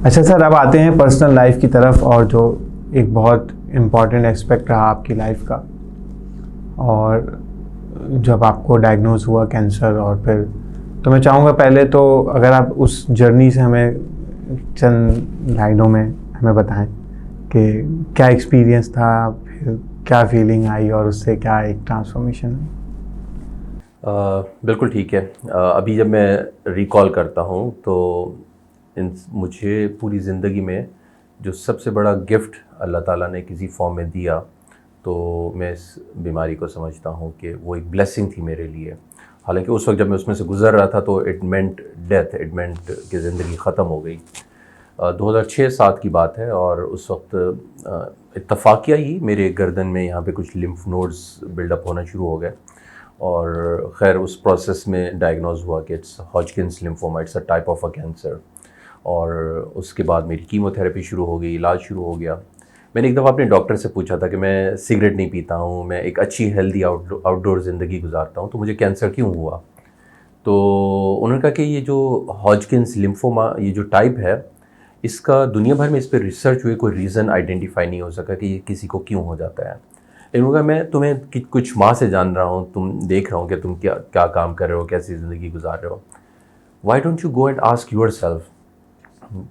اچھا سر، اب آتے ہیں پرسنل لائف کی طرف، اور جو ایک بہت امپورٹنٹ اسپیکٹ رہا آپ کی لائف کا، اور جب آپ کو ڈائگنوز ہوا کینسر، اور پھر تو میں چاہوں گا پہلے تو اگر آپ اس جرنی سے ہمیں چند لائنوں میں ہمیں بتائیں کہ کیا ایکسپیرینس تھا، پھر کیا فیلنگ آئی، اور اس سے کیا ایک ٹرانسفارمیشن ہوئی. بالکل ٹھیک ہے. ابھی جب میں ریکال کرتا ہوں تو مجھے پوری زندگی میں جو سب سے بڑا گفٹ اللہ تعالیٰ نے کسی فارم میں دیا، تو میں اس بیماری کو سمجھتا ہوں کہ وہ ایک بلیسنگ تھی میرے لیے. حالانکہ اس وقت جب میں اس میں سے گزر رہا تھا تو it meant death, it meant کہ زندگی ختم ہو گئی. 2006-07 کی بات ہے، اور اس وقت اتفاقیہ ہی میرے گردن میں یہاں پہ کچھ لمف نوڈز بلڈ اپ ہونا شروع ہو گئے، اور خیر اس پروسیس میں ڈائگنوز ہوا کہ it's Hodgkin's lymphoma, it's a type of a cancer. اور اس کے بعد میری کیمو تھراپی شروع ہو گئی، علاج شروع ہو گیا. میں نے ایک دفعہ اپنے ڈاکٹر سے پوچھا تھا کہ میں سگریٹ نہیں پیتا ہوں، میں ایک اچھی ہیلدی آؤٹ ڈور زندگی گزارتا ہوں، تو مجھے کینسر کیوں ہوا؟ تو انہوں نے کہا کہ یہ جو ہاجکنس لمفوما یہ جو ٹائپ ہے، اس کا دنیا بھر میں اس پہ ریسرچ ہوئی، کوئی ریزن آئیڈینٹیفائی نہیں ہو سکا کہ یہ کسی کو کیوں ہو جاتا ہے. انہوں نے کہا میں تمہیں کچھ ماہ سے جان رہا ہوں، تم دیکھ رہا ہوں کہ تم کیا کام کر رہے ہو، کیسی زندگی گزار رہے ہو. Why don't you go and ask yourself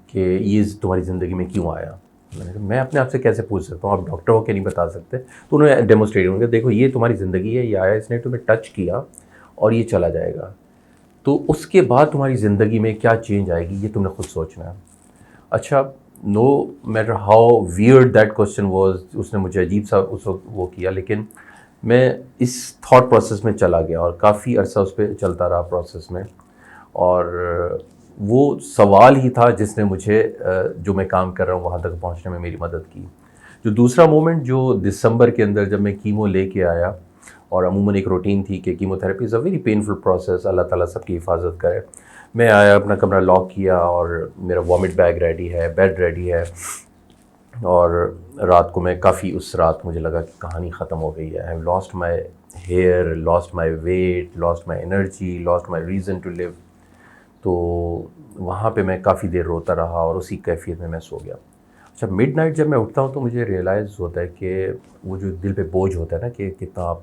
کہ یہ تمہاری زندگی میں کیوں آیا؟ میں نے کہا میں اپنے آپ سے کیسے پوچھ سکتا ہوں، آپ ڈاکٹر ہو کے نہیں بتا سکتے. تو انہوں نے ڈیمونسٹریٹ کیا، دیکھو یہ تمہاری زندگی ہے، یہ آیا، اس نے تمہیں ٹچ کیا اور یہ چلا جائے گا، تو اس کے بعد تمہاری زندگی میں کیا چینج آئے گی یہ تم نے خود سوچنا ہے. اچھا، no matter how weird that question was, اس نے مجھے عجیب سا اس وقت وہ کیا، لیکن میں اس تھاٹ پروسیس میں چلا گیا اور کافی عرصہ اس پہ چلتا رہا پروسیس میں. اور وہ سوال ہی تھا جس نے مجھے جو میں کام کر رہا ہوں وہاں تک پہنچنے میں میری مدد کی. جو دوسرا مومنٹ جو دسمبر کے اندر جب میں کیمو لے کے آیا، اور عموماً ایک روٹین تھی کہ chemotherapy is a very painful process, اللہ تعالیٰ سب کی حفاظت کرے. میں آیا، اپنا کمرہ لاک کیا، اور میرا وامٹ بیگ ریڈی ہے، بیڈ ریڈی ہے، اور رات کو میں کافی اس رات مجھے لگا کہ کہانی ختم ہو گئی ہے. I have lost my hair, lost my weight, lost my energy, lost my reason to live. تو وہاں پہ میں کافی دیر روتا رہا اور اسی کیفیت میں سو گیا. اچھا، مڈ نائٹ جب میں اٹھتا ہوں تو مجھے ریئلائز ہوتا ہے کہ وہ جو دل پہ بوجھ ہوتا ہے نا کہ کتنا آپ،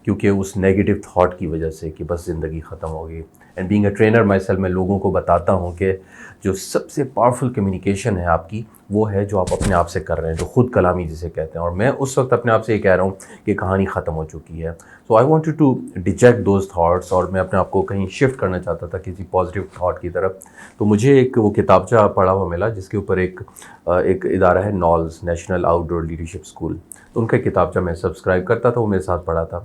کیونکہ اس نیگیٹو تھاٹ کی وجہ سے کہ بس زندگی ختم ہو گئی. And being a trainer my self, میں لوگوں کو بتاتا ہوں کہ جو سب سے پاورفل کمیونیکیشن ہے آپ کی، وہ ہے جو آپ اپنے آپ سے کر رہے ہیں، جو خود کلامی جسے کہتے ہیں. اور میں اس وقت اپنے آپ سے یہ کہہ رہا ہوں کہ کہانی ختم ہو چکی ہے. So I wanted to deject those thoughts, اور میں اپنے آپ کو کہیں شفٹ کرنا چاہتا تھا کسی پازیٹیو تھاٹ کی طرف. تو مجھے ایک وہ کتابچہ پڑھا ہوا ملا جس کے اوپر ایک ادارہ ہے نالز، نیشنل آؤٹ ڈور لیڈرشپ اسکول. تو ان کا کتابچہ میں سبسکرائب کرتا تھا، وہ میرے ساتھ پڑھا تھا.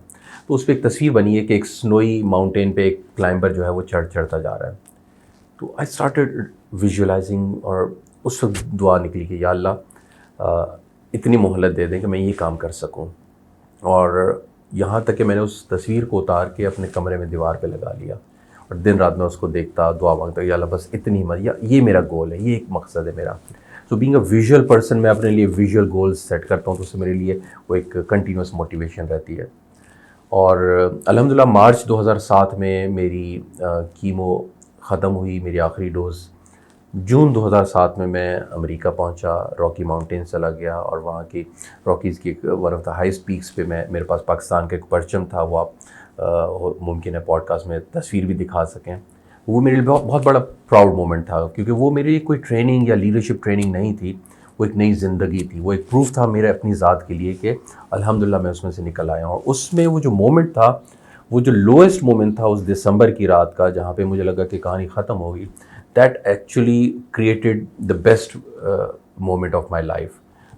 تو اس پہ ایک تصویر بنی ہے کہ ایک سنوئی ماؤنٹین پہ ایک کلائمبر جو ہے وہ چڑھتا جا رہا ہے. تو آئی اسٹارٹیڈ ویژولائزنگ، اور اس وقت دعا نکلی کہ یا اللہ اتنی مہلت دے دیں کہ میں یہ کام کر سکوں. اور یہاں تک کہ میں نے اس تصویر کو اتار کے اپنے کمرے میں دیوار پہ لگا لیا، اور دن رات میں اس کو دیکھتا، دعا مانگتا کہ یا اللہ بس اتنی ہمت، یہ میرا گول ہے، یہ ایک مقصد ہے میرا. So being a visual person, میں اپنے لیے ویژول گولز سیٹ کرتا ہوں، تو اس سے میرے لیے وہ ایک کنٹینیوس موٹیویشن رہتی ہے. اور الحمدللہ مارچ 2007 میں میری کیمو ختم ہوئی، میری آخری ڈوز. جون 2007 میں امریکہ پہنچا، راکی ماؤنٹین چلا گیا، اور وہاں کی راکیز کی one of the highest peaks پہ میرے پاس پاکستان کا ایک پرچم تھا. وہ آپ ممکن ہے پوڈ کاسٹ میں تصویر بھی دکھا سکیں. وہ میرے لیے بہت بڑا پراؤڈ مومنٹ تھا، کیونکہ وہ میرے لیے کوئی ٹریننگ یا لیڈرشپ ٹریننگ نہیں تھی، وہ ایک نئی زندگی تھی. وہ ایک پروف تھا میرے اپنی ذات کے لیے کہ الحمدللہ میں اس میں سے نکل آیا ہوں. اور اس میں وہ جو مومنٹ تھا، وہ جو لوئسٹ مومنٹ تھا اس دسمبر کی رات کا، جہاں پہ مجھے لگا کہ کہانی ختم ہوگی، that actually created the best moment of my life.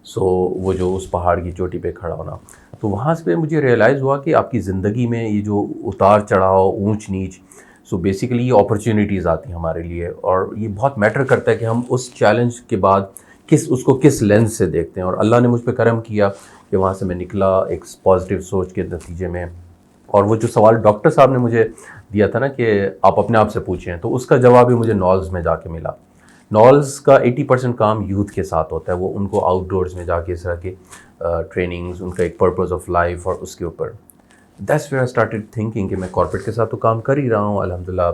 So وہ جو اس پہاڑ کی چوٹی پہ کھڑا ہونا، تو وہاں سے مجھے ریئلائز ہوا کہ آپ کی زندگی میں یہ جو اتار چڑھاؤ، اونچ نیچ، سو بیسیکلی یہ اپرچونیٹیز آتی ہیں ہمارے لیے. اور یہ بہت میٹر کرتا ہے کہ ہم اس چیلنج کے بعد اس کو کس لینس سے دیکھتے ہیں. اور اللہ نے مجھ پہ کرم کیا کہ وہاں سے میں نکلا ایک پازیٹیو سوچ کے نتیجے میں. اور وہ جو سوال ڈاکٹر صاحب نے مجھے دیا تھا نا کہ آپ اپنے آپ سے پوچھیں، تو اس کا جواب بھی مجھے نالز میں جا کے ملا. نالز کا 80% کام یوتھ کے ساتھ ہوتا ہے، وہ ان کو آؤٹ ڈورز میں جا کے اس طرح کی ٹریننگز، ان کا ایک پرپز آف لائف، اور اس کے اوپر that's where I started thinking کہ میں کارپوریٹ کے ساتھ تو کام کر ہی رہا ہوں الحمدللہ،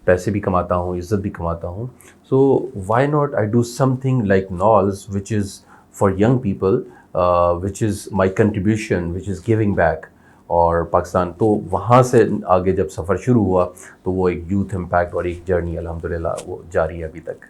پیسے بھی کماتا ہوں, عزت بھی کماتا ہوں. So why not I do some thing like knowledge which is for young people, which is my contribution, which is giving back. اور پاکستان, تو وہاں سے آگے جب سفر شروع ہوا تو وہ ایک یوتھ امپیکٹ اور ایک جرنی الحمدللہ وہ جاری ہے ابھی تک.